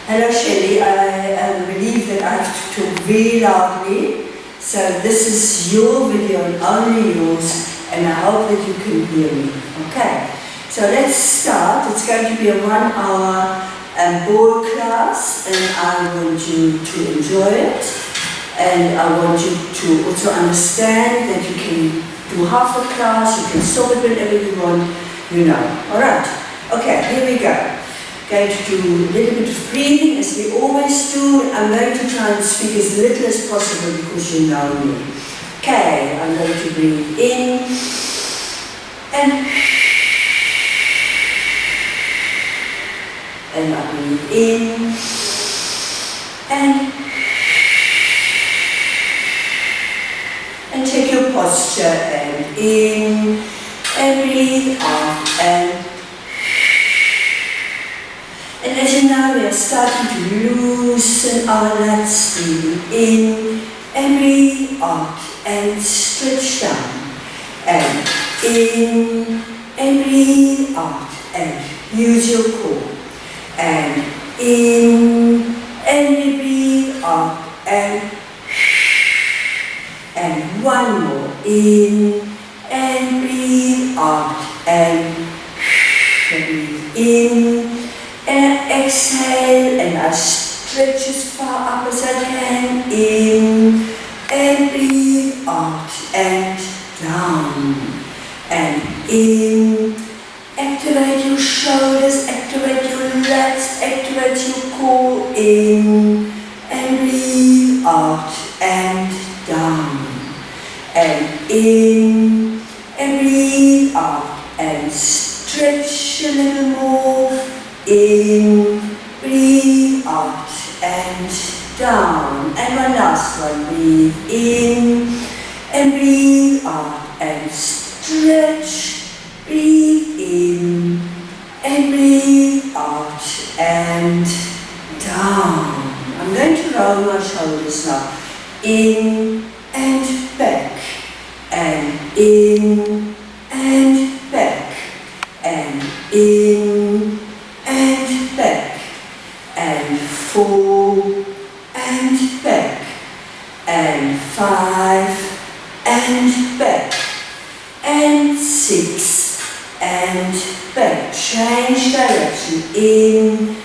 Hello Shelley, I believe that I have to talk very loudly, so this is your video and only yours, and I hope that you can hear me. Okay, so let's start. It's going to be a 1 hour board class, and I want you to enjoy it, and I want you to also understand that you can do half a class, you can stop it whenever you want, you know. Alright, okay, here we go. Going to do a little bit of breathing as we always do. I'm going to try and speak as little as possible because you know me. Okay, I'm going to breathe in and I breathe in and take your posture and in and breathe out and as you know, we are starting to loosen our lats, breathing in and breathe out and stretch down and in and breathe out and use your core and in and breathe out and one more in and breathe out and breathe in. And exhale, and I stretch as far up as I can, in, and breathe out, and down, and in. Activate your shoulders, activate your lats, activate your core, in, and breathe out, and down, and in, and breathe out, and stretch a little more, in, breathe out and down, and one last one, breathe in and breathe out and stretch, breathe in and breathe out and down. I'm going to roll my shoulders now, in and back, and in and back, and in and back, and 4 and back, and 5 and back, and 6 and back. Change direction, in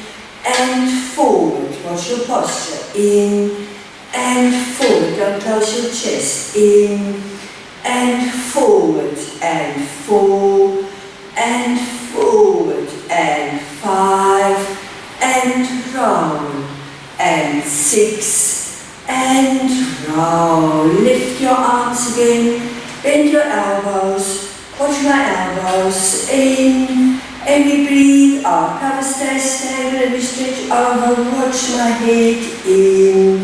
and forward. Watch your posture, in and forward. Don't close your chest, in and forward, and 4 and forward, and 5 and roll, and 6 and roll. Lift your arms again, bend your elbows, watch my elbows, in and we breathe out. Pelvis stays stable and we stretch over, watch my head, in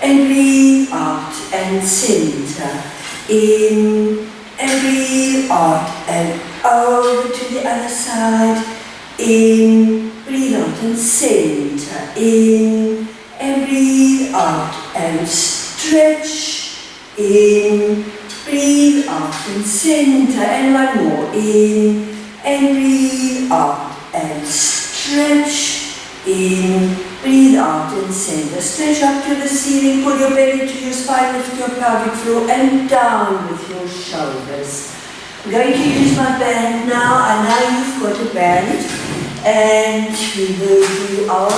and breathe out and center, in and breathe out and over to the other side, in, breathe out and center, in and breathe out and stretch, in, breathe out and center, and one more, in and breathe out and stretch, in, breathe out and center. Stretch up to the ceiling, pull your belly to your spine, lift your pelvic floor and down with your shoulders. I'm going to use my band now. I know you've got a band, and we will do our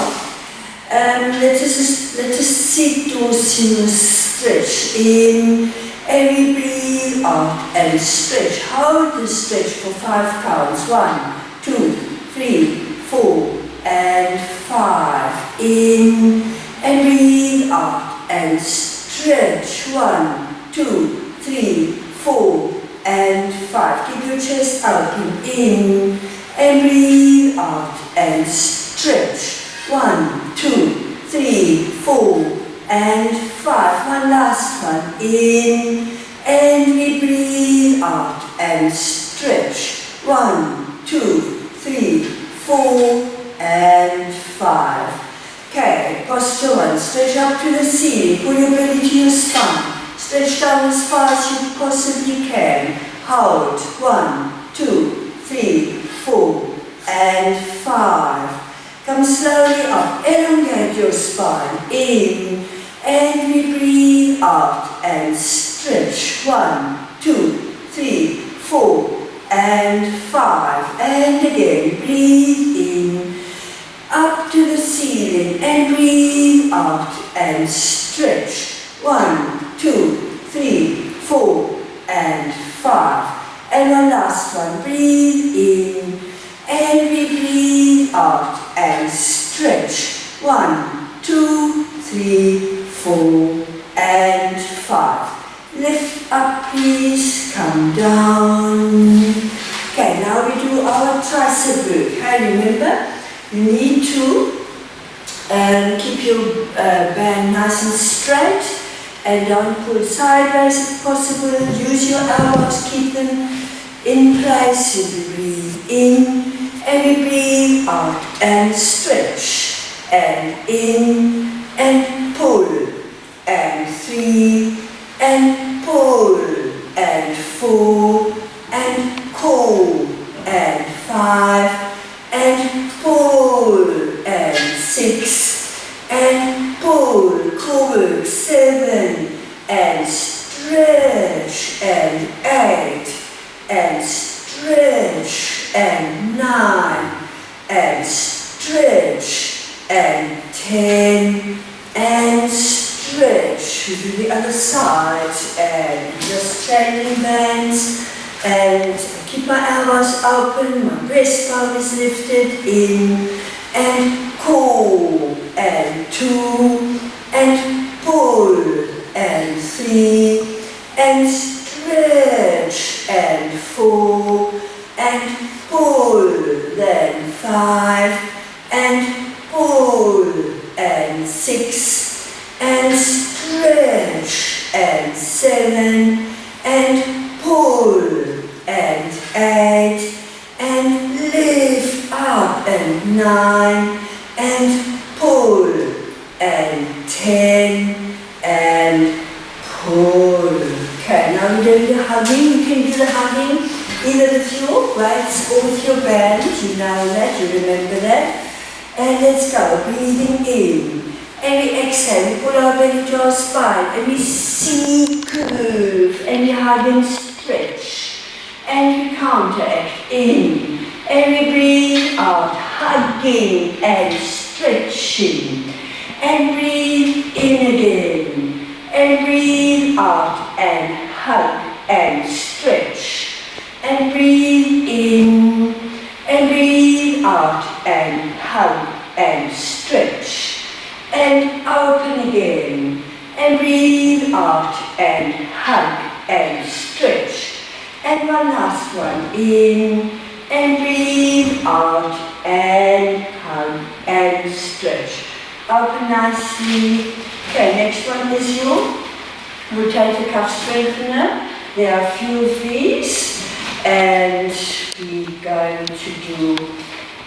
let us sit dorsal stretch, in and we breathe out and stretch. Hold the stretch for 5 counts. 1, 2, 3, 4 and 5. In and breathe out and stretch. 1, 2, 3, 4 and 5. Keep your chest open, in and breathe out and stretch. 1, 2, 3, 4 and 5. One last one, in and we breathe out and stretch. 1, 2, 3, 4 and 5. Okay, posture 1, stretch up to the ceiling, pull your belly to your spine. Stretch down as far as you possibly can. Hold. 1, 2, 3, 4, and 5. Come slowly up, elongate your spine, in, and we breathe out and stretch. 1, 2, 3, 4, and 5, and again, breathe in, up to the ceiling, and breathe out and stretch. 1, 2, 3, 4, and 5. And one last one, breathe in, and we breathe out and stretch. 1, 2, 3, 4, and 5. Lift up, please, come down. Okay, now we do our tricep work. Okay, remember, you need to keep your band nice and straight, and don't pull sideways if possible. Use your elbows, keep them in place. You breathe in, and we breathe out and stretch, and in, and pull, and 3, and pull, and 4, and call, and 5, and pull, and 6, and pull, core, 7, and stretch, and 8, and stretch, and 9, and stretch, and 10, and stretch. We do the other side, and just changing bands, and keep my elbows open, my breastbone is lifted, in, and call, and 2, and pull, and 3, and stretch, and 4, and pull, then 5, and pull, and 6, and stretch, and 7, and pull, and 8, and lift up, and 9, and pull, and 10, and pull. Okay, now we're doing the hugging. You can do the hugging either with your weights or with your band. You know that, you remember that. And let's go, breathing in. And we exhale, we pull our belly to our spine, and we see curve, and we hug and stretch, and we counteract in, and we breathe out, hugging and stretching, and breathe in again, and breathe out, and hug and stretch, and breathe in, and breathe out, and hug and stretch, and open again, and breathe out, and hug and stretch, and one last one, in, and breathe out, and hug and stretch. Open nicely. Okay, next one is your rotator cuff strengthener. There are a few of these, and we're going to do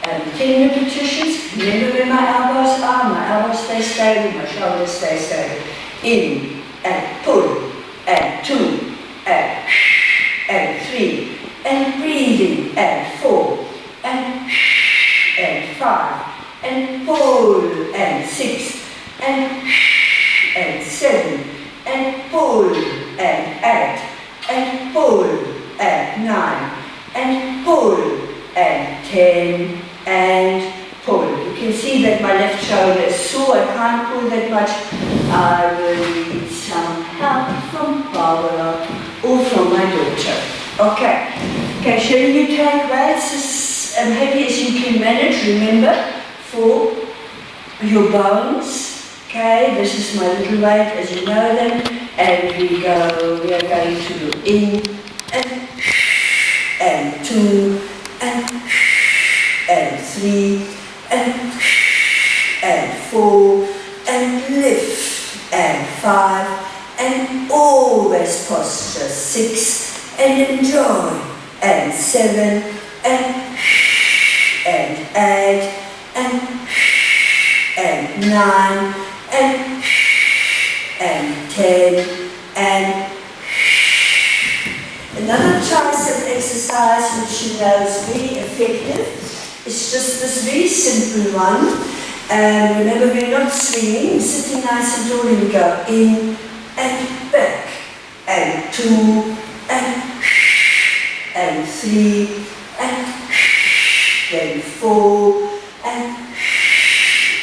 10 repetitions. Remember where my elbows are. My elbows stay stable, my shoulders stay stable. In, and pull, and 2, and 3, and breathing, and 4, and 5, and pull, and 6, and 7, and pull, and 8, and pull, and 9, and pull, and 10, and pull. You can see that my left shoulder is sore. I can't pull that much. I will need some help from Barbara or from my daughter. Okay. Okay, shall you take weights as heavy as you can manage, remember, for your bones. Okay, this is my little weight, as you know them, and we are going to do in, and 2, and 3, and 4, and lift, and 5, and always posture, 6, and enjoy, and 7, and 8, and 9, and 10, and another tricep exercise which you know is very effective It's just this very simple one. And remember, we're not swinging, we're sitting nice and tall, and we go in and back, and 2, and 3, then 4,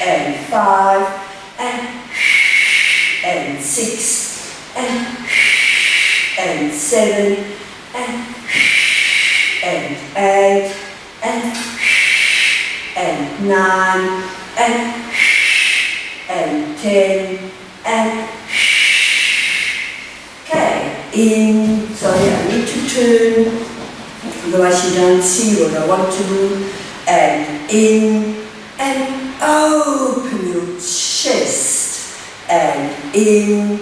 and 5, and 6, and 7, and 8, and 9, and 10, okay, in, sorry, I need to turn, otherwise you don't see what I want to do, and in, and open your chest, and in,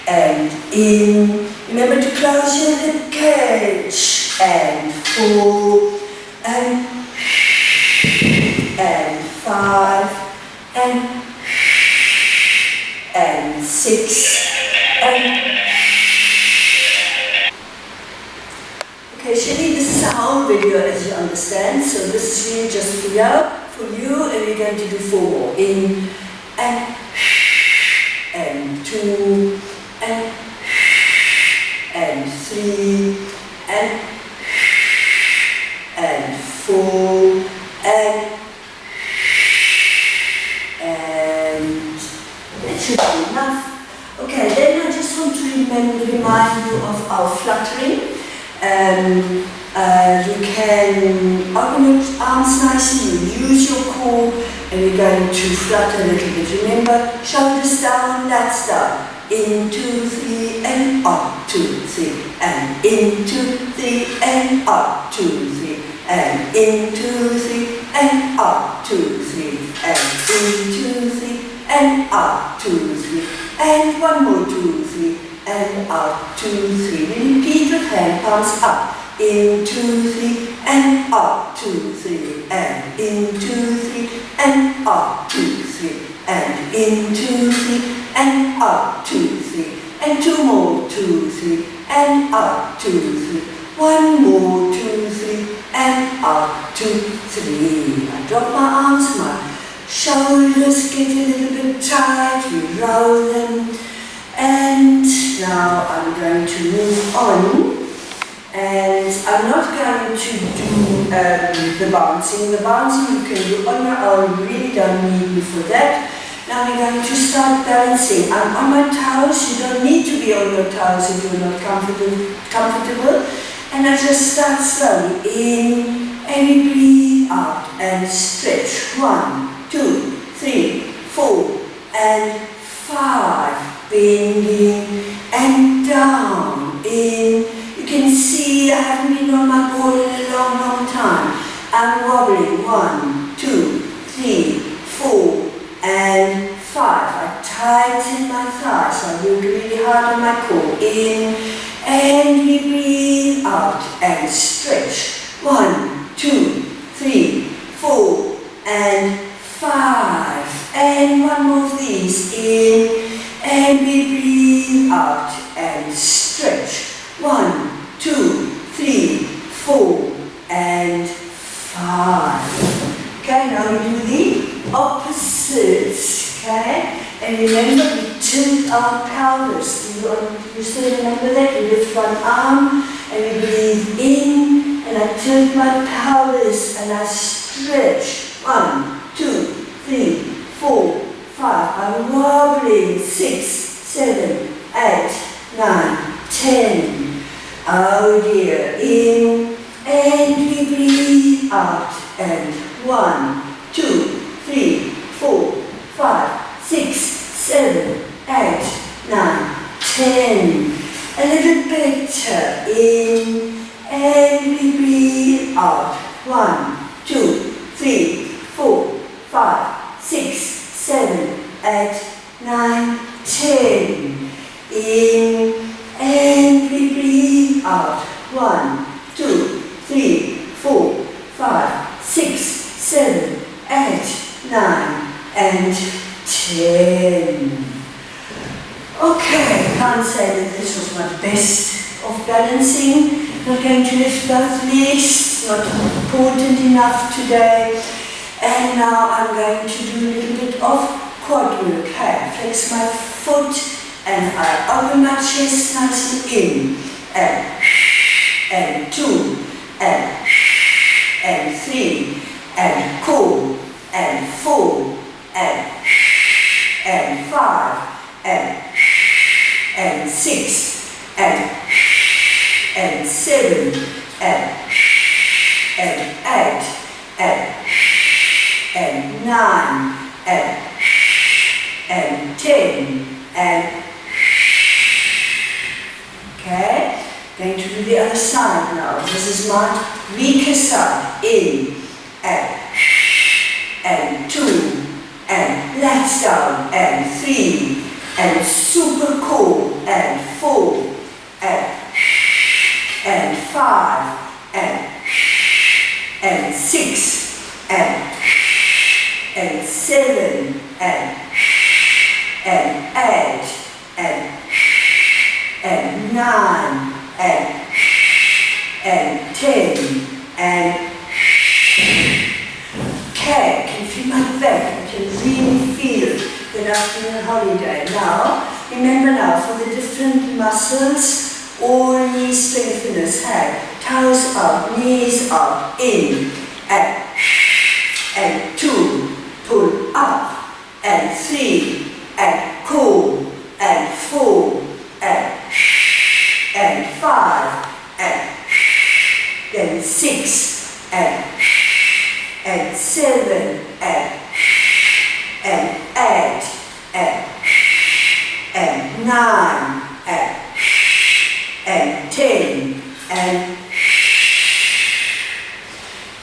and in, remember to close your rib cage, and 4, and 5, and 6, okay, Shelley, this is a whole video, as you understand, so this is really just for you, and we're going to do 4 more, in, and 2, and 3, and 4, and it should be enough. Okay, then I just want to remind you of our fluttering. You can open your arms nicely, you use your core, and we're going to flutter a little bit. Remember, shoulders down, lats down. In, 2, 3, and up, 2, 3, and in, 2, 3, and up, 2, 3, and in, 2, 3, and up, 2, 3, and in, 2, 3, and up, 2, 3, and one more, 2, 3, and up, 2, 3. We repeat with hand palms up. In, 2, 3, and up, 2, 3, and in, 2, 3, and up, 2, 3, and in, 2, 3, and up, 2, 3, and 2 more, 2, 3, and up, 2, 3, 1 more, 2, 3, and up, 2, 3. I drop my arms, my shoulders get a little bit tight, we roll them, and now I'm going to move on. And I'm not going to do the bouncing. The bouncing you can do on your own, you really don't need me for that. Now we're going to start balancing. I'm on my toes, you don't need to be on your toes if you're not comfortable. And I just start slowly in, and we breathe out and stretch. 1, 2, 3, 4, and 5. Bending and down, in. You can see I haven't been on my board in a long, long time. I'm wobbling. 1, 2, 3, 4, and 5. I tighten my thighs. I work really hard on my core. In, and we breathe out and stretch. 1, 2, 3, 4, and 5. And one more of these. In, and we breathe out and stretch. 1, 2, 3, 4, and 5. Okay, now we do the opposites. Okay, and remember we tilt our pelvis. You still remember that? We lift one arm and we breathe in, and I tilt my pelvis and I stretch. 1, 2, 3, 4, 5. I'm wobbling. 6, 7, 8, 9, 10. Oh dear. In, and we breathe out. And 1, 2, 3, 4, 5, 6, 7, 8, 9, 10. A little better. In, and we breathe out. 1, 2, 3, 4, 5, 6, 7, 8, 9, 10. In, and we breathe out. 1, 2, 3, 4, 5, 6, 7, 8, 9, and 10. Okay, I can't say that this was my best of balancing, Not going to lift both legs, not important enough today. And now I'm going to do a little bit of quad work. Hey, flex my foot and I open my chest nicely in. And 2, and 3, and cool, and 4, and 5, and 6, and 7, and 8, and 9, and 10, and okay. Going to do the other side now. This is my weaker side. In, and 2, and lats down, and 3, and super cool, and 4, and 5, and 6, and 7, and 8, and 9, and 10, and okay, I can feel my back, I can really feel that I've been on holiday. Now, remember now, for the different muscles, all knee strengtheners have toes up, knees up, in, and 2, pull up, and 3, and cool, and 4, and 5, then 6, and 7, and 8, and 9, and 10, and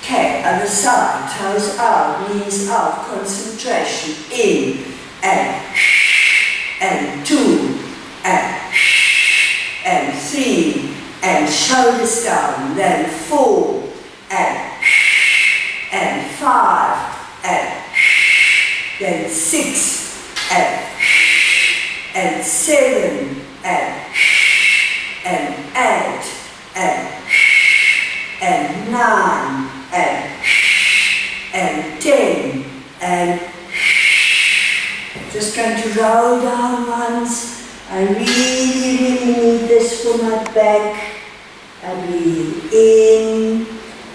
okay, other side, toes out, knees out, concentration, in, and 2, and 3, and shoulders down, then 4, and 5, then 6, and 7, and 8, and 9, and 10, and just going to roll down once. I really need this for my back. I breathe in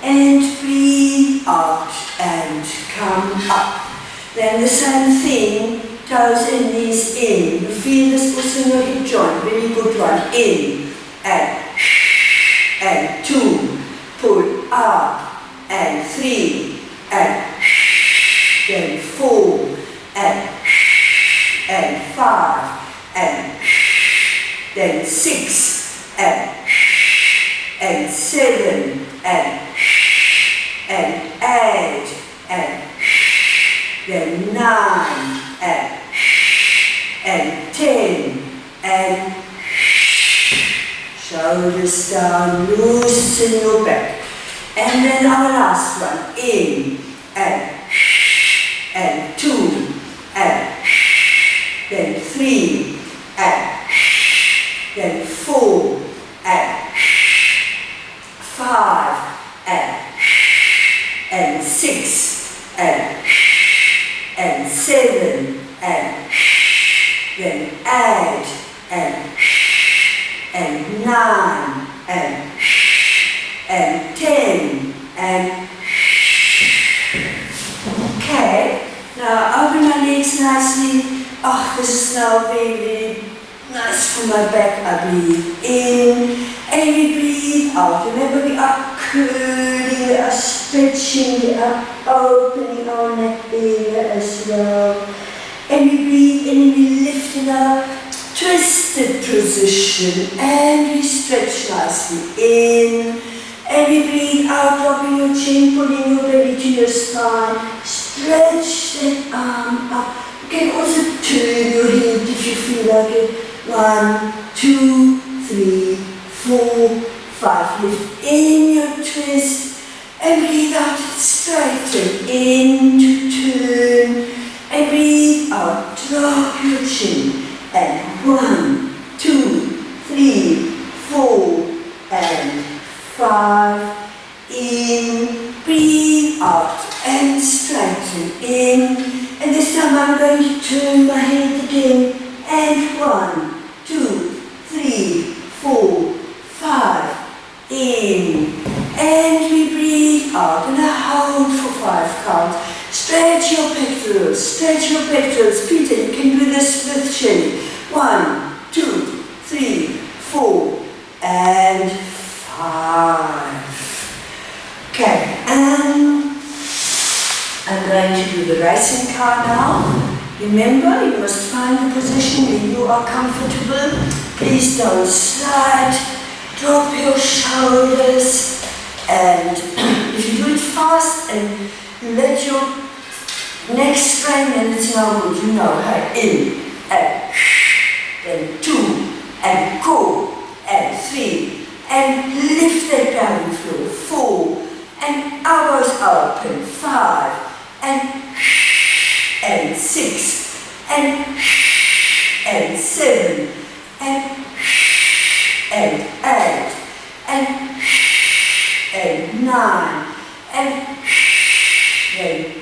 and breathe out and come up. Then the same thing, toes in, knees in. You feel this also in your hip joint, very good one. In and 2, pull up, and 3, and then 4, and 5, and then 6, and 7, and 8, and then 9, and 10, and shoulders down, loosen your back. And then our last one, in, and 2, then 3, then 4, 5, and 6, and 7, then 8, and 9, and 10, and okay. Now open my legs nicely. Oh, this is now very, very nice for my back. I breathe in and we breathe out. Remember, we are curling, we are stretching, we are opening our neck area as well. And we breathe in and we lift in our twisted position and we stretch nicely in. And we breathe out, dropping your chin, pulling your belly to your spine. Stretch that arm up. You can also turn your head if you feel like it. 1, 2, 3, 4, 5. Lift in your twist and breathe out, straighten in to turn. And breathe out, drop your chin. And 1, 2, 3, 4, and and in. And this time I'm going to turn my head again. And 1, 2, 3, 4, 5. In. And we breathe out. And I hold for 5 counts. Stretch your pectorals. Stretch your pectorals. Peter, you can do this with Shelley. 1, 2, 3, 4, and 5. Okay, and I'm going to do the racing car now. Remember, you must find the position where you are comfortable. Please don't slide. Drop your shoulders. And if you do it fast and you let your neck strain, then it's no good. You know, in and then 2 and go and 3 and lift that down floor. 4 and elbows open. 5 and 6 and 7 and 8 and 9 and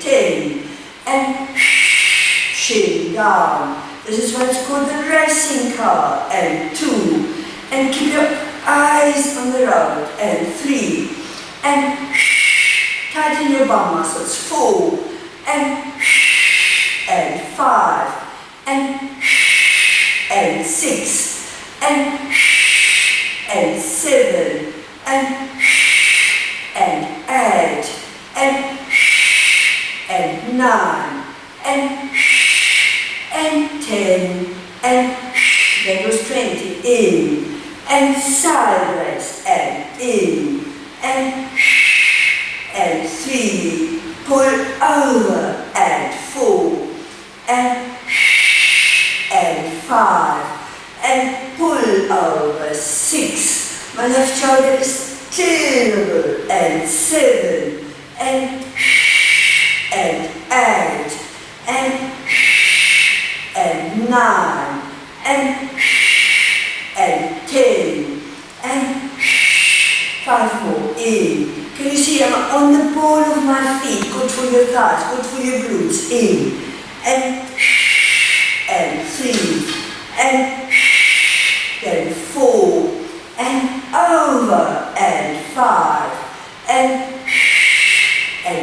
10 and chin down. This is what's called the racing car. And 2 and keep your eyes on the road. And 3 and tighten your bum muscles. 4 and 5 and 6 and 7 and 8 and 9 and 10 and that was 20. In and sideways and in and 3, pull over and 4 and 5 and pull over 6. My left shoulder is terrible. And 7 and 8 and 9 and 10 and 5 more. In. Can you see I'm on the ball of my feet? Good for your thighs, good for your glutes. In and 3 and then 4 and over and 5 and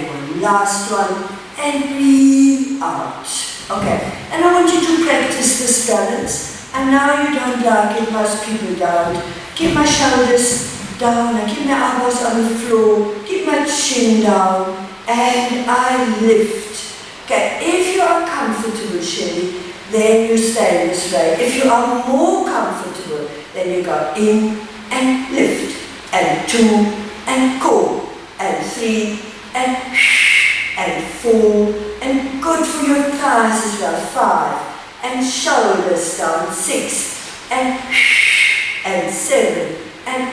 one last one and breathe out. Okay, and I want you to practice this balance. And now you don't like it, most people don't. Keep my shoulders down, I keep my elbows on the floor, keep my chin down, and I lift. Okay, if you are comfortable, Shelley, then you stay this way. If you are more comfortable, then you go in and lift, and 2 and go, and 3 and 4, and good for your thighs as well. 5 and shoulders down. 6 and 7 and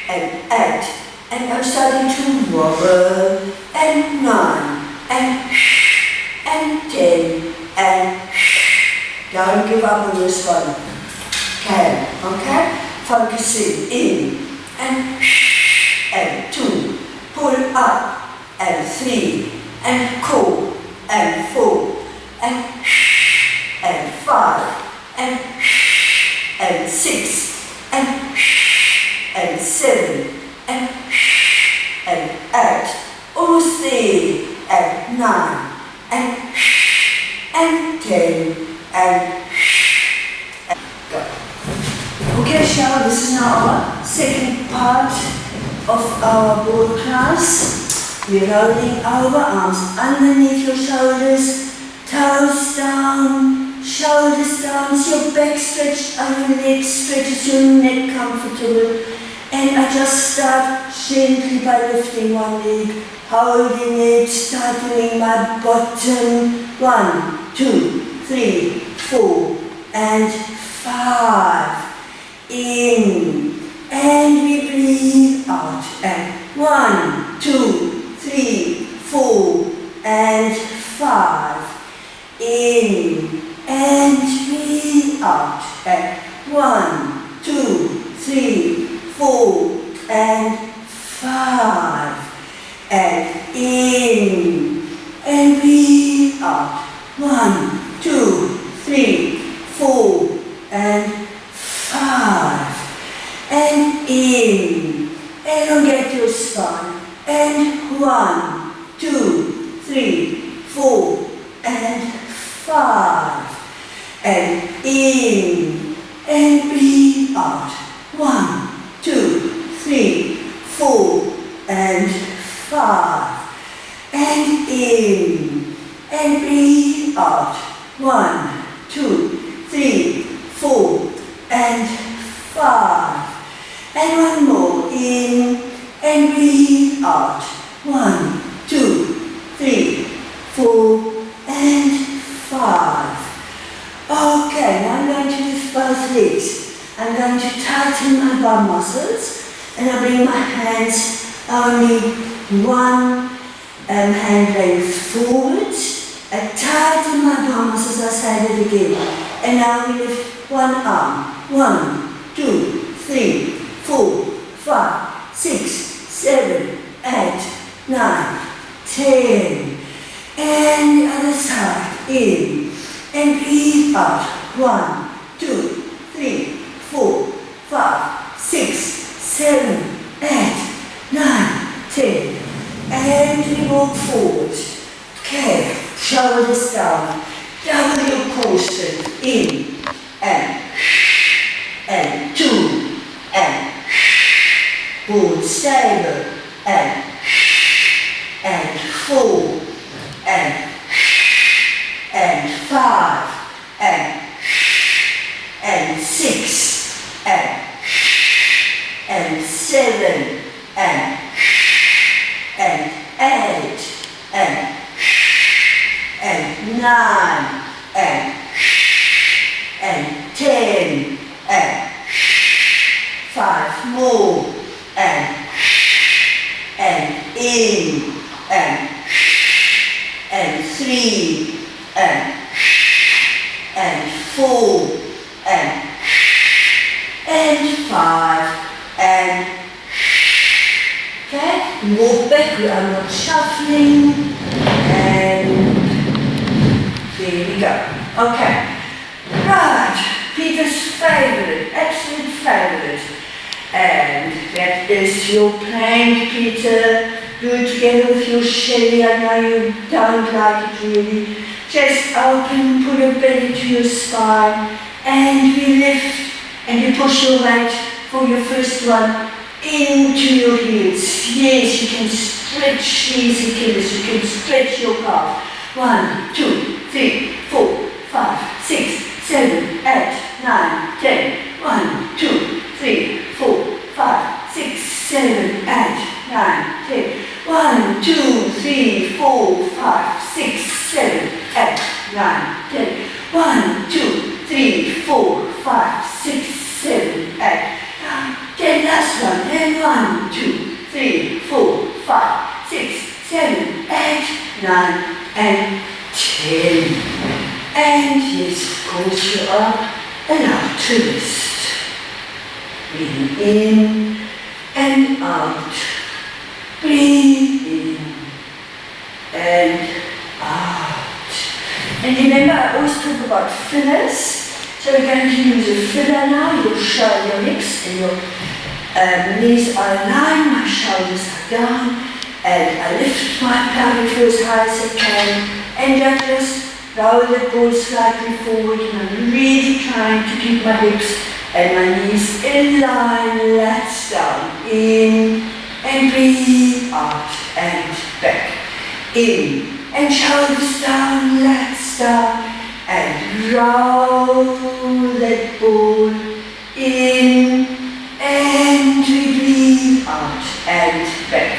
8, and I'm starting to wobble, and 9 and 10, and don't give up on this one. Okay? Focusing in and 2, pull up, and 3 and go, and 4 and 5 and 6 and 7 and 8, almost there, and 9 and 10 and go. Okay, Cheryl, this is now our second part of our board class. We're rolling over, arms underneath your shoulders, toes down, shoulders down, so your back stretched and your legs stretched, your neck comfortable. And I just start gently by lifting one leg, holding it, tightening my bottom. 1, 2, 3, 4, and 5. In. And we breathe out. And 1, 2, 3, 4, and 5. In. And breathe out. And 1, 2, 3, 4, and 5. And in. And 1, 2, 3, 4, and 5. And in. Elongate your spine. And 1, 2, 3, 4, and 5. And in. And breathe out. 1, 2, 3, 4, and 5. And in. And breathe out. 1, 2, 3, 4, and 5. And one more. In. And breathe out. 1, 2, 3, 4, and 5. Okay, now I'm going to lift both legs. I'm going to tighten my bum muscles, and I'll bring my hands only one hand length forward. I tighten my bum muscles, I'll say that again. And now we lift one arm. 1, 2, 3, 4, 5, 6, 7, 8, 9, 10. And the other side. In. And breathe out. 1, 2, 3, 4, 5, 6, 7, 8, 9, 10. And we walk forward. Okay, shoulders down. Double your core strength. In. And 2. Hold stable. And 4. And 5, and 6, and 7, and 8, and 9, and 10, and 5 more, and in, and 3, and 4, and 5, and okay, walk back, we are not shuffling, and there we go. Okay, right, Peter's favourite, absolute favourite, and that is your plank, Peter. Do it together with your Shelly. I know you don't like it really. Chest open, put your belly to your spine, and you lift and you push your weight for your first one into your heels. Yes, you can stretch these Achilles, you can stretch your calf. 1, 2, 3, 4, 5, 6, 7, 8, 9, 10. 1, 2, 3, 4, 5, 6, 7, 8, 9, 10. 1, 2, 3, 4, 5, 6, 7, 8, 9, 10. 1, 2, 3, 4, 5, 6, 7, 8, 9, 10. Last one. And 1, 2, 3, 4, 5, 6, 7, 8, 9, and 10. And yes, of course, you are allowed to rest. Breathing in and out. Breathe in and out. And remember, I always talk about fillers. So we're going to use a filler now. You'll show your hips and your knees are aligned, my shoulders are down, and I lift my pelvic floor as high as I can, and I just roll the ball slightly forward, and I'm really trying to keep my hips and my knees in line, lats down, in, and breathe out and back, in, and shoulders down, lats down, and roll that ball in, and we breathe out and back.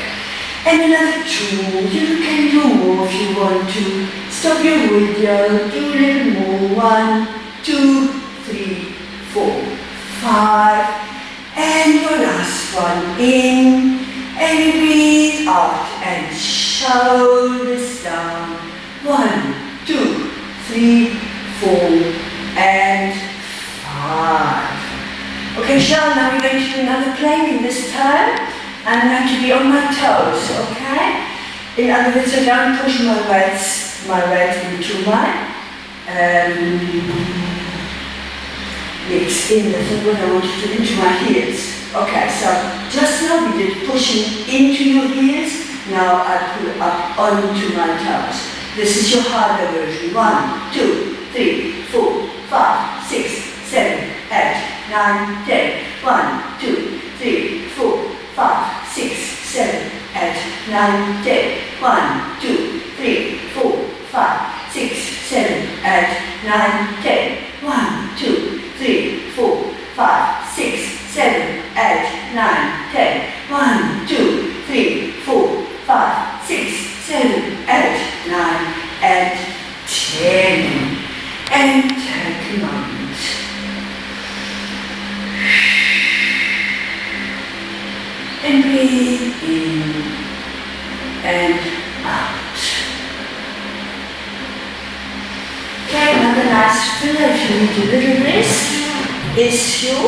And another 2, you can do more if you want to. Stop your video, do a little more. 1, 2, 3, 4, 5. And your last one, in, and breathe out, and shoulders down. 1, 2, 3, 4, and 5. Okay, Sean, now we're going to do another plank, and this time I'm going to be on my toes, okay? In other words, I don't push my weights my right knee to my legs in. That's not what I want you to do, into my heels. Okay, so just now we did pushing into your heels. Now I pull up onto my toes. This is your harder version. 1, 2, 3, 4, 5, 6, 7, 8, 9, 10. 1, 2, 3, 4, 5, 6, 7, 8, 9, 10. 1, 2, 3, 4, 5, 6, 7, 8, 9, 10. 1, 2, 3, 4, 5, 6, 7, 8, 9, 10. 1, 2, 3, 4, 5, 6, 7, 8, 9, and 10. And take a moment. And breathe in and out. Okay, another nice filler if you need a little rest is your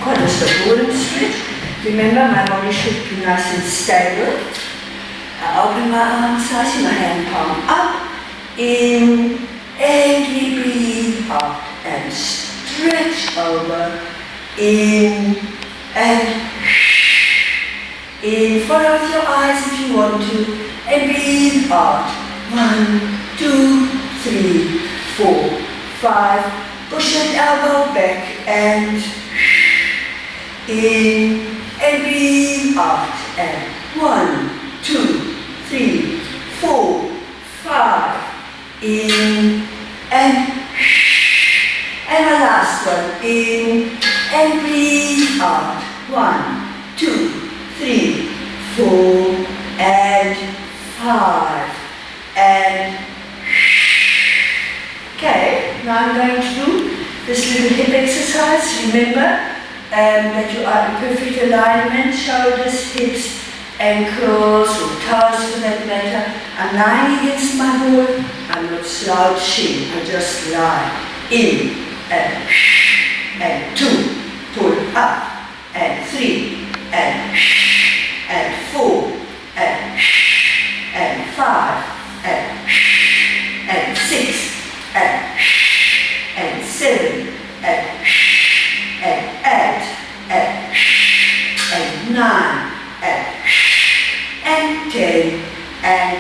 quadriceps stretch. Remember, my body should be nice and stable. I open my arms, I see my hand palm up, in, and we breathe out and stretch over, in, and in. Follow with your eyes if you want to, and breathe out. 1, 2, 3, 4, 5. Push that elbow back and in, and breathe out. And 1, 2, 3, 4, 5. In and my last one. In and breathe out. 1, 2, 3, 4, and 5. And okay, now I'm going to do this little hip exercise. Remember that you are in perfect alignment, shoulders, hips, ankles, or toes for that matter. I'm lying against my wall. I'm not slouching. I just lie. In and 2, pull up, and 3, and 4, and 5, and 6, and 7, and 8, and 9, and 10, and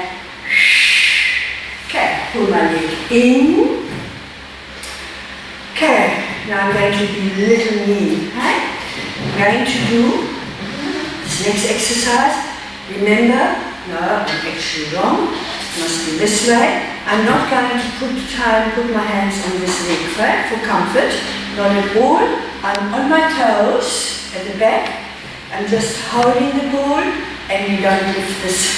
okay, pull my leg in. Okay, now I'm going to do little knee. Right? I'm going to do this next exercise. Remember, no, I'm actually wrong. It must be this way. I'm not going to try and put my hands on this leg for comfort. Not at all. I'm on my toes at the back. I'm just holding the ball, and you don't lift this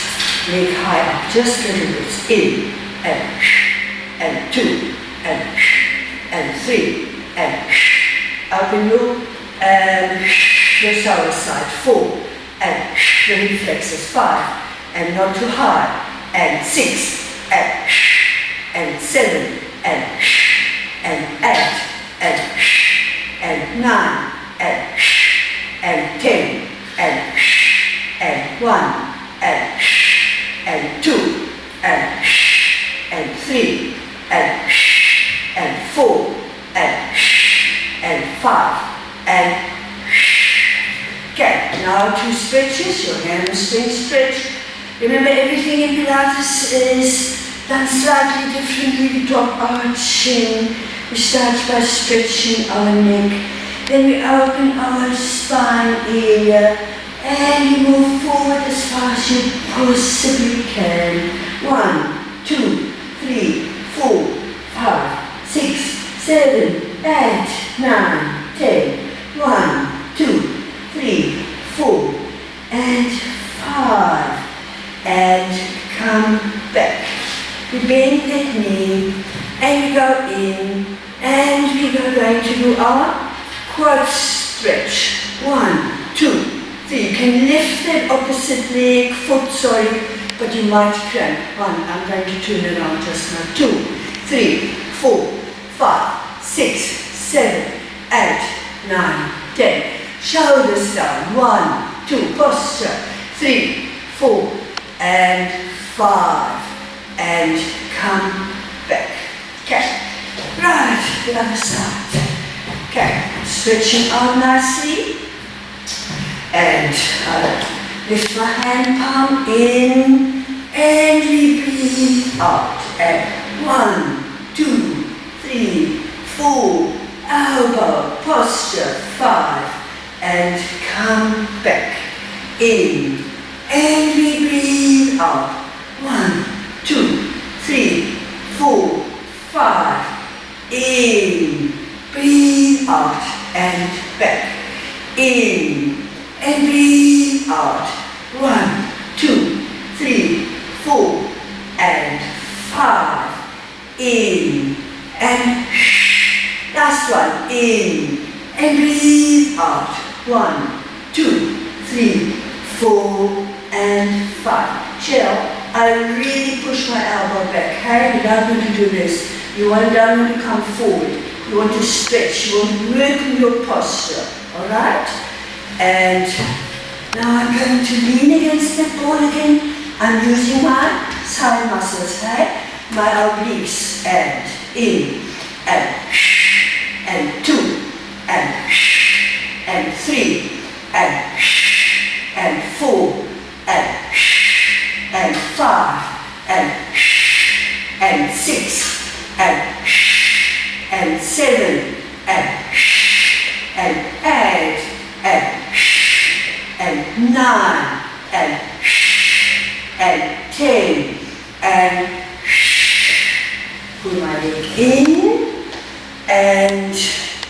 leg high up. Just little bits. In and 2 and 3 and open your shoulder side. 4 and the reflexes. 5 and not too high. And 6 and 7 and 8 and 9 and 10 and 1 and 2 and 3 and 4 and 5 and okay. Now 2 stretches, your hamstring stretch. Remember, everything in Pilates is done slightly differently. We drop our chin. We start by stretching our neck. Then we open our spine area and you move forward as far as you possibly can. 1, 2, 3, 4, 5, 6, 7, 8, 9, 10. 1, 2, 3, 4, and 5. And come back. We bend that knee and we go in and we are going to do our quad stretch. 1, 2, 3. You can lift that opposite leg, foot, but you might cramp. 1, I'm going to turn around just now. 2, 3, 4, 5, 6, 7, 8, 9, 10. Shoulders down. 1, 2, posture. 3, 4, and 5, and the other side. Okay, stretching out nicely. And lift my hand palm in and we breathe out. And 1, 2, 3, 4, elbow, posture, 5, and come back in. And we breathe out. 1, 2, 3, 4, 5. In. Breathe out and back. In. And breathe out. 1, 2, 3, 4, and 5. In. And last one. In. And breathe out. 1, 2, 3, 4, and 5. Chill. I really push my elbow back. Harry, you're not going to do this. You want to come forward. You want to stretch. You want to work on your posture. Alright? And now I'm going to lean against the ball again. I'm using my side muscles, right? My obliques. And in. And 2. And 3. And 4. And 5. And 6. And 7. And 8. And 9. And 10. And pull my leg in. And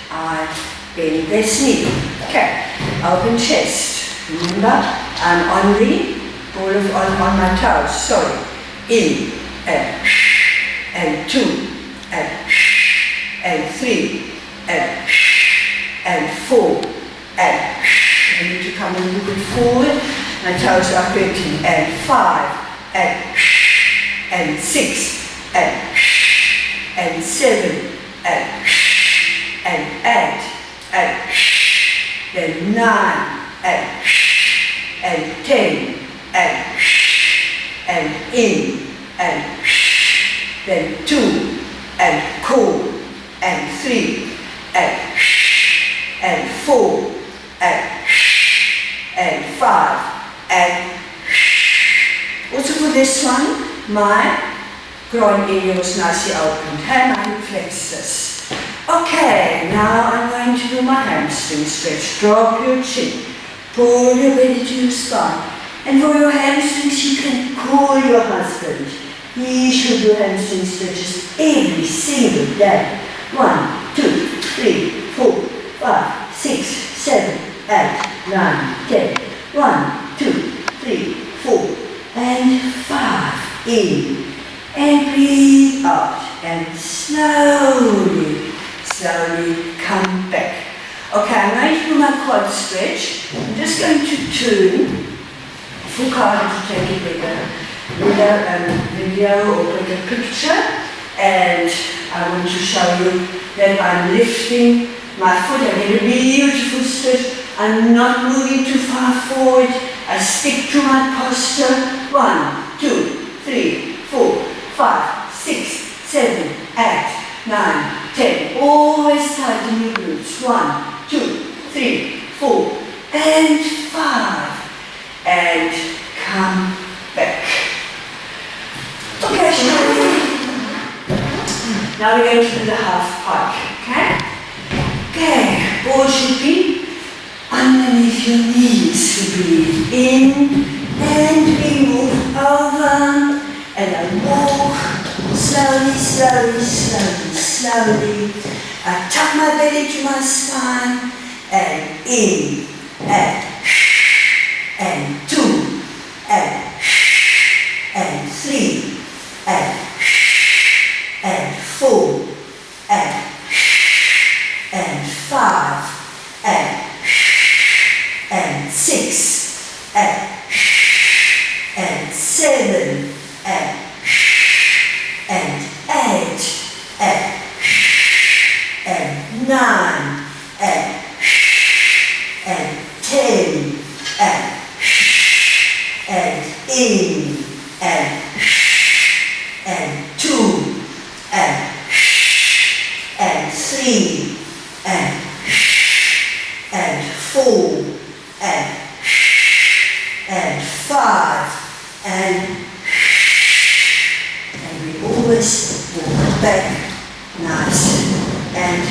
I bend this knee. Okay, open chest. Remember, I'm on the ball of on my toes. Sorry. In. And 2. And 3. And 4. And I need to come a little bit forward. My toes are pointing. And 5. And 6. And 7. And 8. Then 9. And 10. And in. Then 2. And cool. And 3. And 4. And 5. And also for this one, my groin area was nicely opened. And my hip flexors. Okay, now I'm going to do my hamstring stretch. Drop your chin. Pull your belly to your spine. And for your hamstrings, you can call your husband. He should do hamstring stretches every single day. 1, 2, 3, 4, 5, 6, 7, 8, 9, 10. 1, 2, 3, 4, and 5. In. And breathe out. And slowly come back. Okay, I'm going to do my quad stretch. I'm just going to turn. Full card to take a bigger video or bigger picture. And I want to show you that I'm lifting my foot. I get a beautiful stretch. I'm not moving too far forward. I stick to my posture. 1, 2, 3, 4, 5, 6, 7, 8, 9, 10. Always tighten your glutes. 1, 2, 3, 4, and 5. And come back. Okay, now we're going to do the half pike. Okay? Okay, ball should be underneath your knees. We breathe in and we move over. And I walk slowly. I tuck my belly to my spine and in and 2 and 3 and 4 and 5 and 6 and 7 and 8 and 9 and 10 back, nice and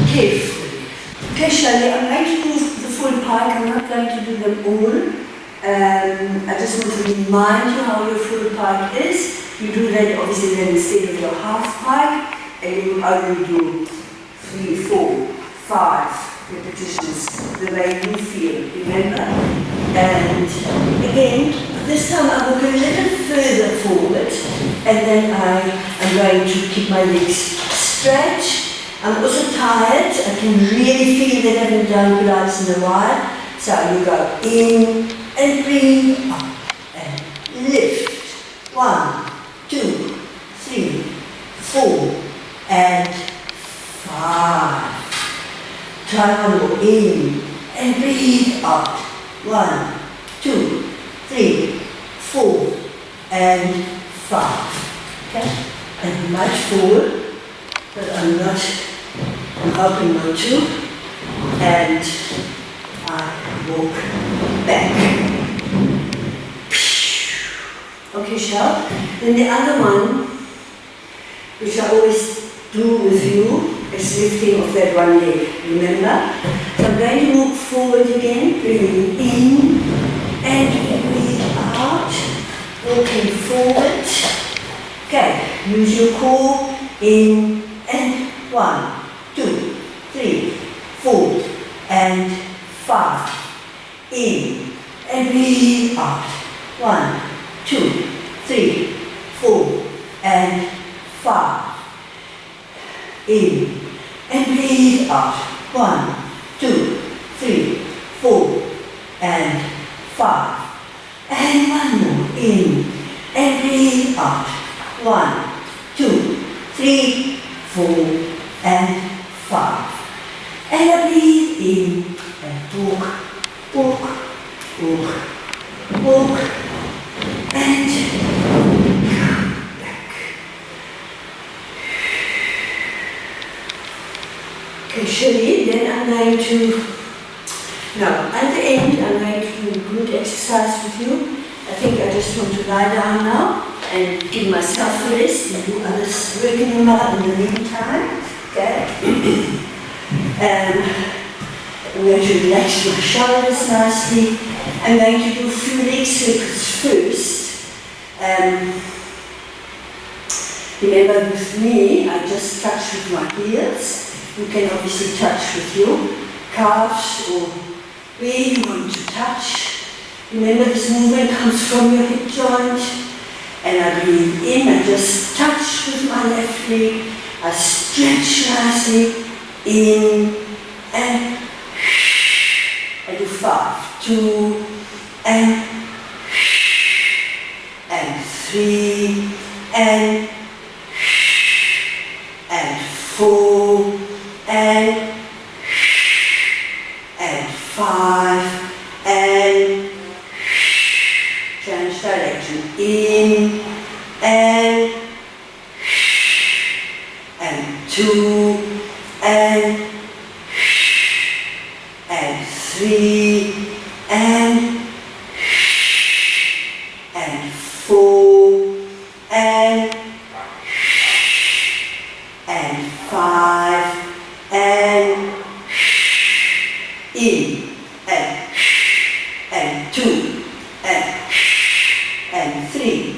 carefully. Okay, Shirley, I'm going to do the full pike. I'm not going to do them all. I just want to remind you how your full pike is. You do that obviously then instead of your half pike, and you only do 3, 4, 5 repetitions the way you feel, remember? And again, this time I will go a little further forward, and then I am going to keep my legs straight. I'm also tired. I can really feel that I haven't done Pilates in a while. So you go in and breathe up and lift. 1, 2, 3, 4, and 5. Try one more. In and breathe out. 1, 2, 3, 4, and 5. Okay? And you might fall, but I'm hoping not to. And I walk back. Okay, Shell. Then the other one, which I always do with you, is lifting of that one leg, remember? So I'm going to move forward again, breathing in, and breathe out, walking forward. Okay, use your core, in, and 1, 2, 3, 4, and 5. In, and breathe out. 1, 2, 3, 4, and 5. In, and breathe out. 1, 2, 3, 4, and 5. And one more. In, and breathe out. 1, 2, 3, 4, and 5. And I breathe in, and walk, walk, walk, walk, and back. Okay, Shirley, then I'm going to, now at the end I'm going to do a good exercise with you. I think I just want to lie down now and give myself a rest and do others working in the meantime. Okay? I'm going to relax my shoulders nicely. I'm going to do a few leg circles first. Remember with me, I just touch with my heels. You can obviously touch with your calves or where you want to touch. Remember this movement comes from your hip joint. And I breathe in, I just touch with my left leg. I stretch nicely. In and I do 5, 2 and 3 and 4 and 5 and change direction. In and 2 and 3 and 4 and 5 and in and 2 and 3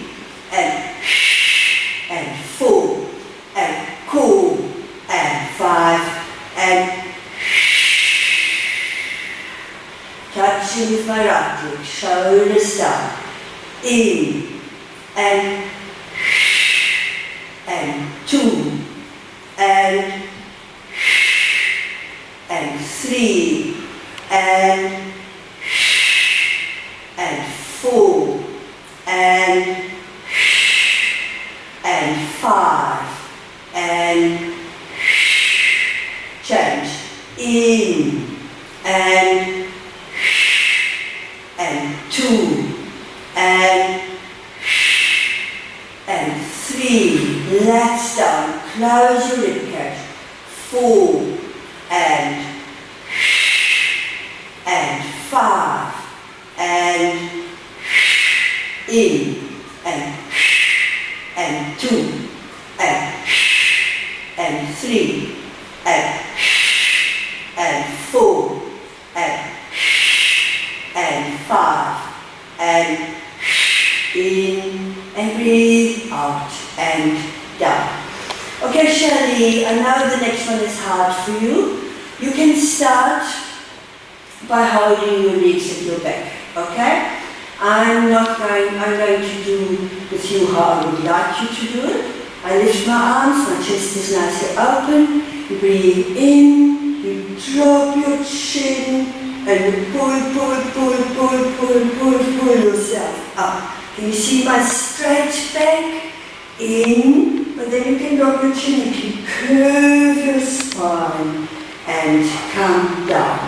and 4 and cool and 5 and touching with my right leg, shoulders down, in and 2 and 3 and 4 and 5 and change. In and 2 and 3. Relax down. Close your rib cage. 4 and 5 and in and 2 and out, and down. Okay, Shirley, I know the next one is hard for you. You can start by holding your legs at your back, okay? I'm going to do with you how I would like you to do it. I lift my arms, my chest is nicely open. You breathe in, you drop your chin, and you pull yourself up. Can you see my straight back? In, but then you can drop your chin, you can curve your spine, and come down.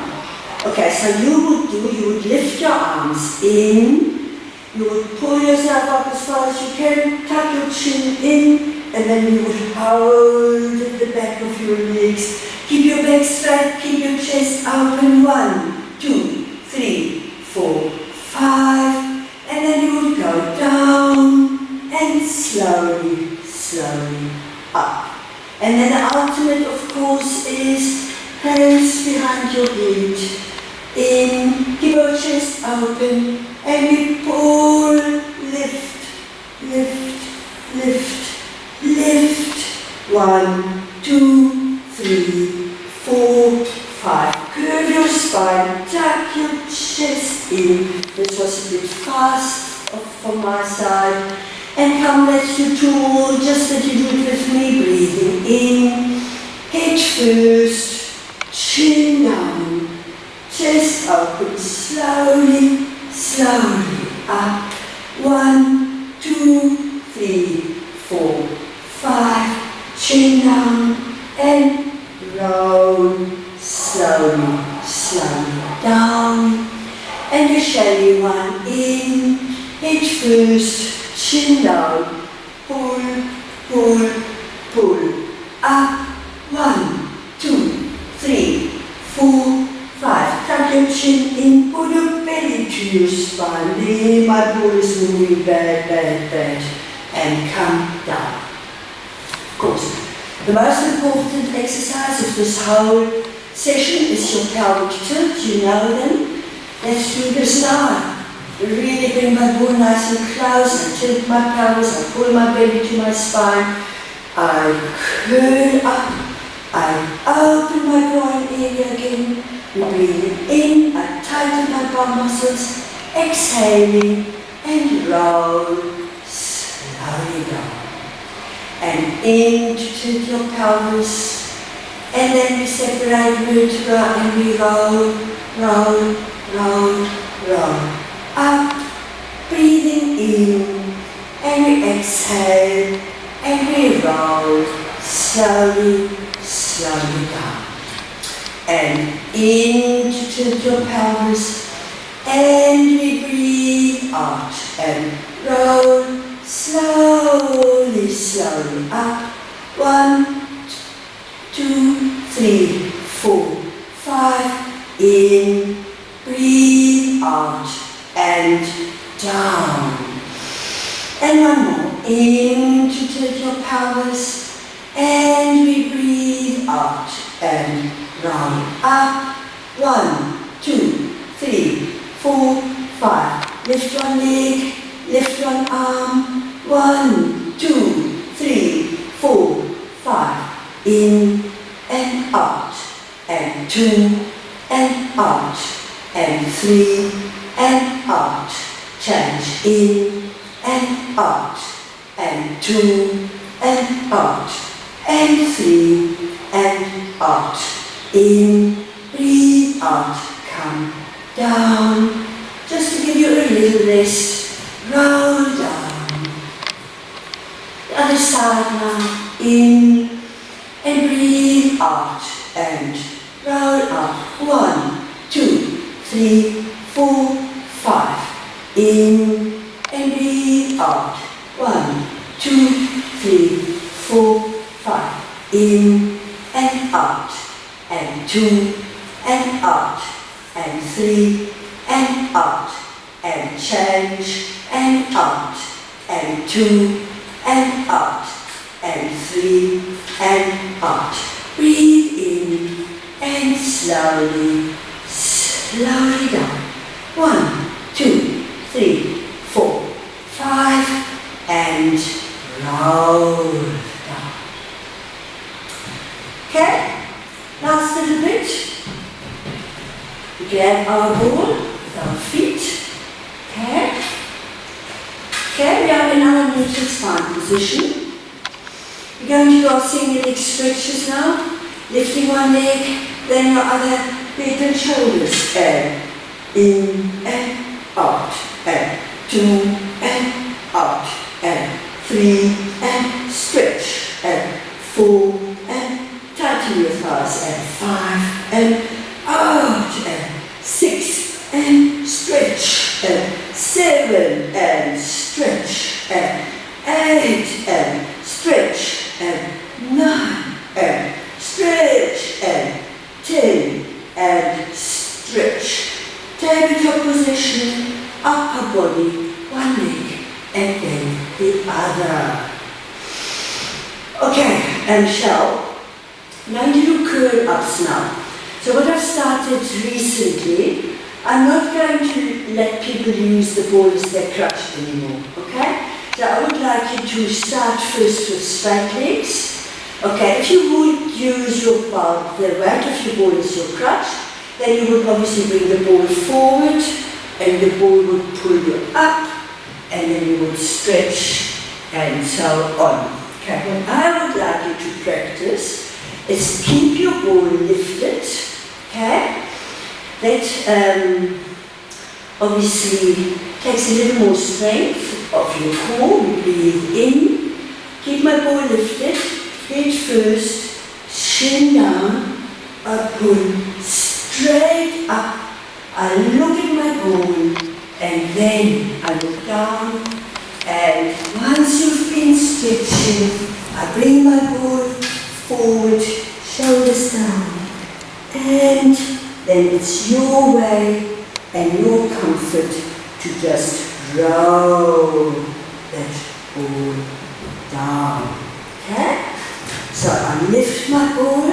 Okay, so you would lift your arms in, you would pull yourself up as far as you can, tuck your chin in, and then you would hold at the back of your legs. Keep your back straight, keep your chest open. 1, 2, 3, 4, 5, and then you would go down and slowly up. And then the ultimate, of course, is hands behind your head. In, keep your chest open, and you pull, lift. 1, 2, 3, 4, 5. Curve your spine, tuck your chest in. This was a bit fast from my side. And come, let's do 2 more, just that you do it with me. Breathing in, head first, chin down, chest open, slowly up. 1, 2, 3, 4, 5, chin down, and roll slowly down. And you shallow one in, head first, chin down, pull, up. 1, 2, 3, 4, 5. Tuck your chin in, pull your belly to your spine. There, my ball is moving bad, and come down. Of course, the most important exercise of this whole session is your pelvic tilt. You know them. Let's do this now. Really bring my ball nice and close. I tilt my pelvis, I pull my belly to my spine. I curl up. I open my groin area again. Breathing in, I tighten my bum muscles. Exhaling and roll slowly down. And in to tilt your pelvis. And then we separate vertebra and we roll. Up, breathing in, and we exhale, and we roll slowly down. And in to tilt your pelvis, and we breathe out, and roll slowly up. 1, 2, 3, 4, 5, in, breathe out, and down. And one more. In to tilt your pelvis, and we breathe out and roll up. 1, 2, 3, 4, 5. Lift one leg, lift one arm. 1, 2, 3, 4, 5. In and out, and 2 and out, and 3 and out. Change in and out, and 2 and out, and 3 and out. In, breathe out, come down. Just to give you a little rest, roll down. The other side now. In and breathe out and roll up. 1, 2, 3, 4, 5. In and breathe out. 1, 2, 3, 4, 5. In and out. And 2 and out. And 3 and out. And change and out. And 2 and out. And 3 and out. Breathe in and slowly down. 1, 2, 3, 4, 5, and roll down. Okay, last little bit. We grab our ball with our feet. Okay. Okay, we are in our neutral spine position. We're going to do our single leg stretches now. Lifting one leg, then your other head and shoulders. And in and out. And 2 and out. And 3 and stretch. And 4 and tighten your thighs. And 5 and out. And 6 and stretch. And 7 and stretch. And 8 and stretch. And 9 and stretch. And 10 and stretch. Tabletop position, upper body, one leg, and then the other. Okay, and I'm going to do curl ups now. So what I've started recently, I'm not going to let people use the ball as their crutch anymore, okay? So I would like you to start first with straight legs. Okay, if you would use your ball, the weight of your ball as your crutch, then you would obviously bring the ball forward and the ball would pull you up and then you would stretch and so on. Okay, what I would like you to practice is keep your ball lifted, okay? That obviously takes a little more strength of your core. We breathe in, keep my ball lifted, head first, chin down, I pull straight up, I look at my ball, and then I look down, and once you've been stretching, I bring my ball forward, shoulders down, and then it's your way and your comfort to just roll that ball down. Okay? So I lift my ball,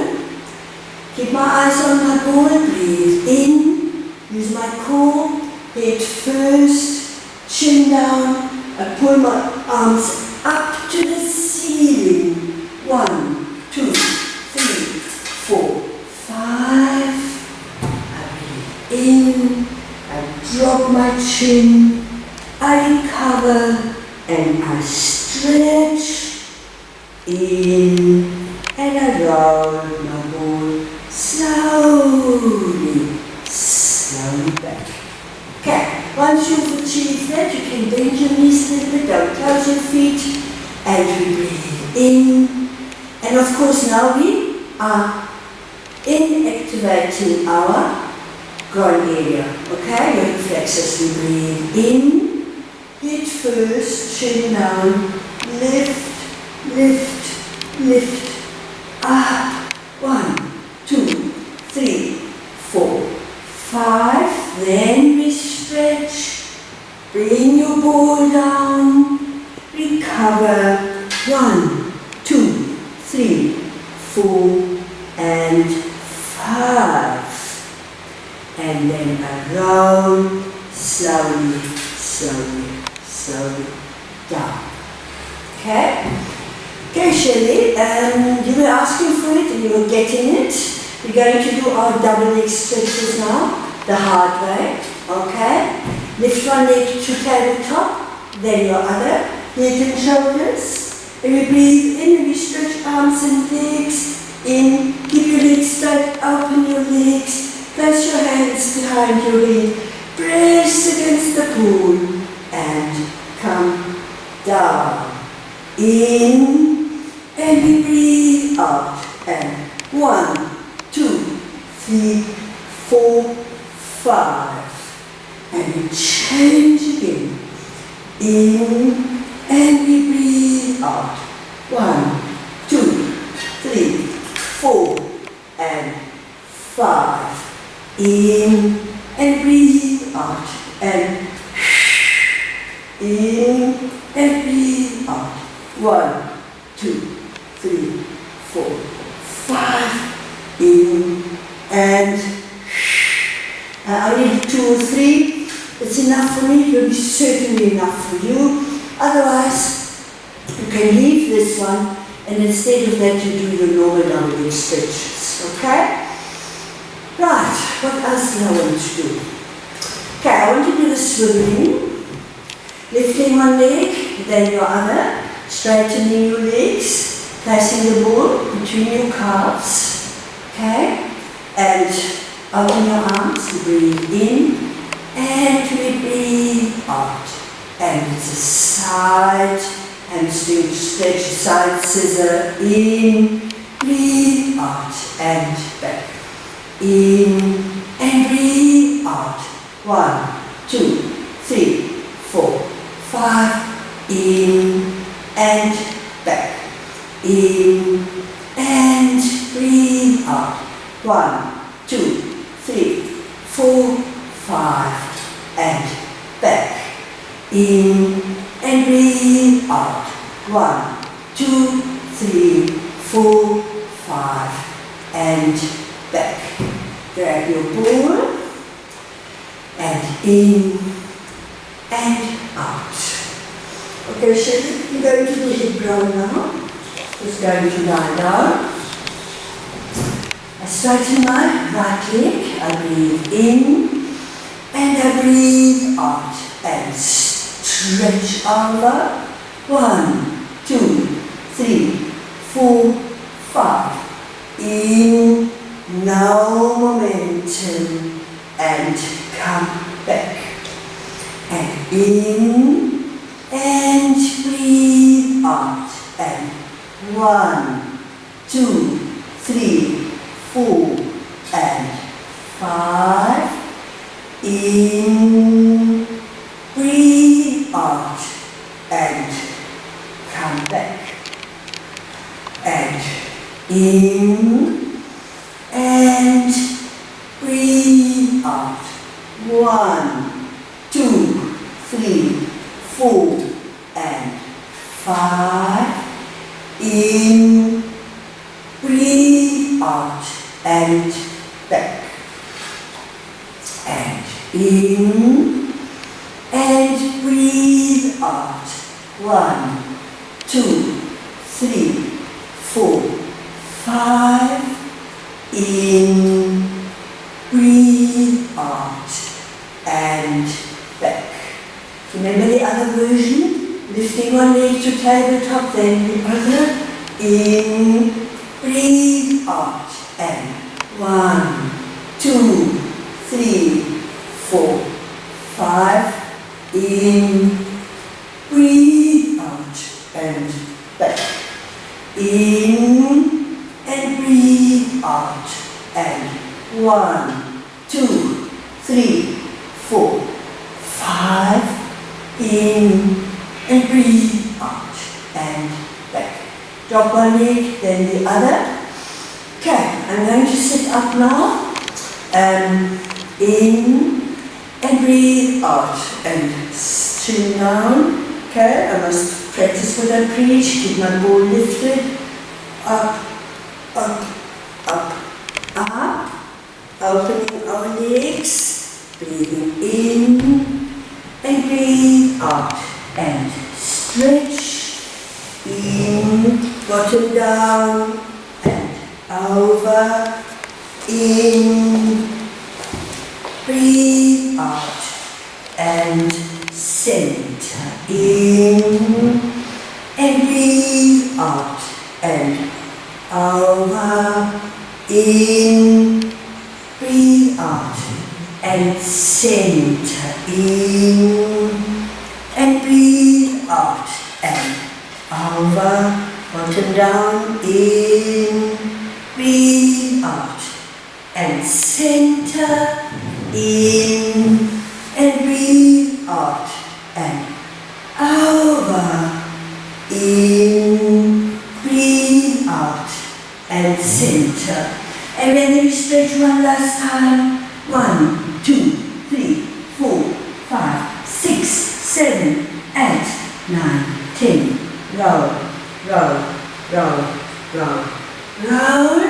keep my eyes on my ball, breathe in, use my core, head first, chin down, I pull my arms up to the ceiling. 1, 2, 3, 4, 5. I breathe in, I drop my chin, I recover, and I stretch in, and I roll my ball slowly, slowly back. Okay, once you've achieved that, you can bend your knees a little bit, don't close your feet, and we breathe in. And of course now we are inactivating our groin area, okay? Your hip flexors, we breathe in, head first, chin down, lift, lift, lift, up, 1, 2, 3, 4, 5, then we stretch, bring your ball down, recover, 1, 2, 3, 4, and 5. And then I roll slowly, slowly, slowly down. Okay? Okay, Shelley, you were asking for it and you were getting it. We're going to do our double leg stretches now, the hard way. Okay? Lift one leg to tabletop, then your other, head and shoulders. And we breathe in and we stretch arms and legs in. Keep your legs straight, open your legs, place your hands behind your head, press against the pool, and come down. In, and we breathe out. And 1, 2, 3, 4, 5. And we change again. In, and we breathe out. 1, 2, 3, 4, and 5. In, and breathe out. And in, and breathe out. 1, 2, 3, 4, 5. In, and I only 2 or 3. It's enough for me. It will be certainly enough for you. Otherwise, You can leave this one, and instead of that you do your normal double leg stretches, okay? Right, what else do I want to do? Okay, I want to do the swimming, lifting one leg, then your other, straightening your legs, placing the ball between your calves, okay? And open your arms, you breathe in, and we breathe out. And it's a side hamstring stretch, side scissor, in, breathe out, and back. In, and breathe out. 1, 2, 3, 4, 5. In, and back. In, and breathe out. 1, 2, 3, 4, 5. And back. In, and breathe out. 1, 2, 3, 4, 5. And back. Grab your ball. And in, and out. Okay, so I'm going to do hip roll now. Just going to lie down. I straighten my right leg. I breathe in, and I breathe out. And stretch over. 1, 2, 3, 4, 5. In, no momentum, and come back. And in, and breathe out. And 1, 2, 3, 4, and 5. In, breathe out, and come back. And in, and breathe out. 1, 2, 3, 4, and 5. In, breathe out, and back. And in, and breathe out. 1, 2, 3, 4, 5. In, breathe out, and back. Remember the other version? Lifting one leg to tabletop, then the other. In, breathe out, and 1, 2, 3, 4, 5. In, breathe out, and back. In, and breathe out, and 1, 2, 3, 4, 5. In, and breathe out, and back. Drop one leg, then the other. Okay, I'm going to sit up now. In, and breathe out, and chin down. Okay, I must practice what I preach. Keep my ball lifted. Up, up, up, up. Opening our legs. Breathing in, and breathe out, and stretch. In, bottom down, and over. In, breathe out, and center. In, and breathe out, and over. In, breathe out, and center. In, and breathe out, and over. Bottom down. In, breathe out, and center. In, and breathe out, and over. In, breathe out, and center. And then you stretch one last time. 1, 2, 3, 4, 5, 6, 7, 8, 9, 10. Roll, roll, roll, roll, roll.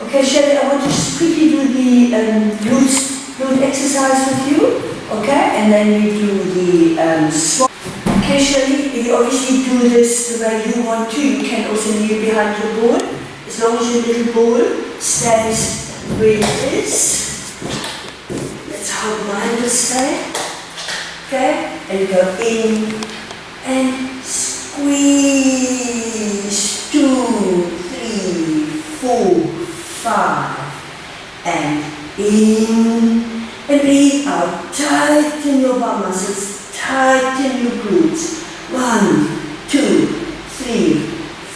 Okay, Shelley, I want to just quickly do the glute exercise with you. Okay, and then we do the swap. Occasionally, you obviously do this the way you want to. You can also kneel behind your ball, as long as your little ball stays where it is. Let's hold mine will stay. Okay, and go in and squeeze. 2, 3, 4, 5, and in, and breathe out. Tighten your bum muscles, tighten your glutes. 1, 2, 3,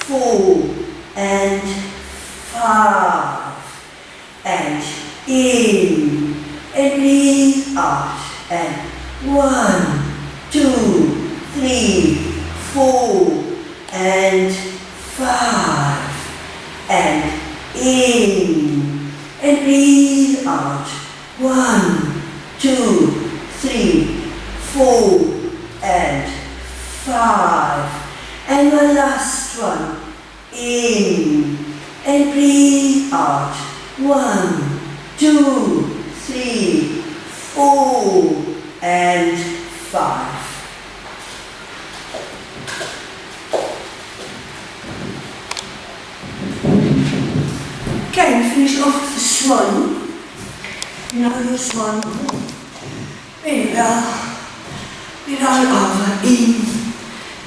4, and 5, and in, and breathe out. And 1, 2, 3, 4, and 5, and in, and breathe out. 1, 2, 3, 4, and 5, and one last one. In, and breathe out. 1, 2, 3, 4, and 5. Okay, and finish off with the swan. You know your swan very well. We roll over, in,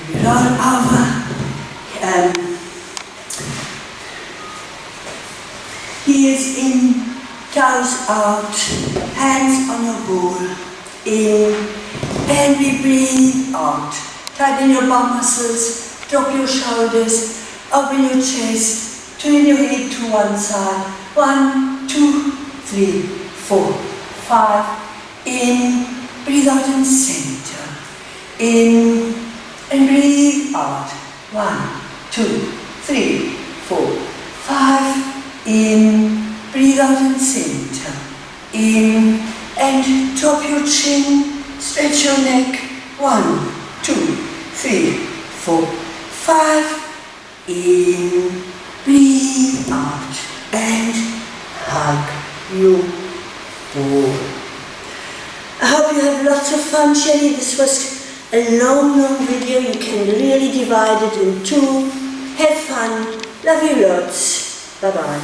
we roll over. Heels in, toes out, hands on your ball. In, and we breathe out. Tighten your bum muscles, drop your shoulders, open your chest, turn your head to one side. 1, 2, 3, 4, 5. In, breathe out and center. In, and breathe out. 1, 2, 3, 4, 5. In, breathe out and center. In, and drop your chin, stretch your neck. 1, 2, 3, 4, 5. In, breathe out, and hug your ball. I hope you have lots of fun, Shelley. This was a long video. You can really divide it in two. Have fun. Love you lots. Bye-bye.